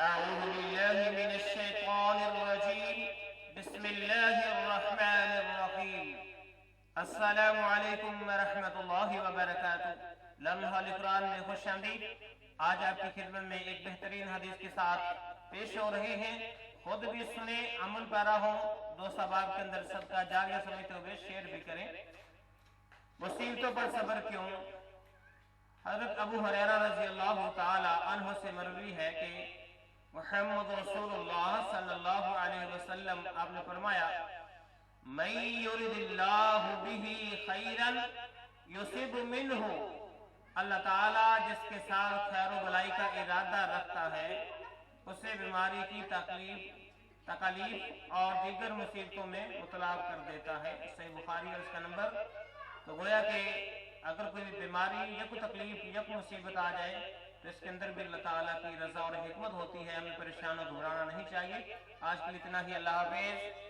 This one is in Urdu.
أعوذ بالله من الشيطان الرجيم بسم الله الرحمن الرحيم السلام علیکم ورحمۃ اللہ وبرکاتہ۔ لمحہ القرآن میں خوش آمدید۔ آج آپ کی خدمت میں ایک بہترین حدیث کے ساتھ پیش ہو رہے ہیں۔ خود بھی سنیں، عمل پیرا ہوں، دوست احباب کے اندر صدقہ جاریہ سمجھتے ہوئے شیئر بھی کریں۔ مصیبتوں پر صبر کیوں؟ حضرت ابو ہریرہ رضی اللہ تعالی عنہ سے مروی ہے کہ محمد رسول اللہ صلی اللہ علیہ وسلم آپ نے فرمایا، من یرد اللہ بہ خیرا یصب منہ، اللہ تعالیٰ جس کے ساتھ خیر و بلائی کا ارادہ رکھتا ہے اسے بیماری کی تکالیف اور دیگر مصیبتوں میں مبتلا کر دیتا ہے۔ صحیح بخاری اور اس کا نمبر۔ تو گویا کہ اگر کوئی بیماری یا کوئی تکلیف یا کوئی مصیبت آ جائے تو اس کے اندر بھی اللہ تعالیٰ کی رضا اور حکمت ہوتی ہے، ہمیں پریشان و گھبرانا نہیں چاہیے۔ آج کے لیے اتنا ہی، اللہ حافظ۔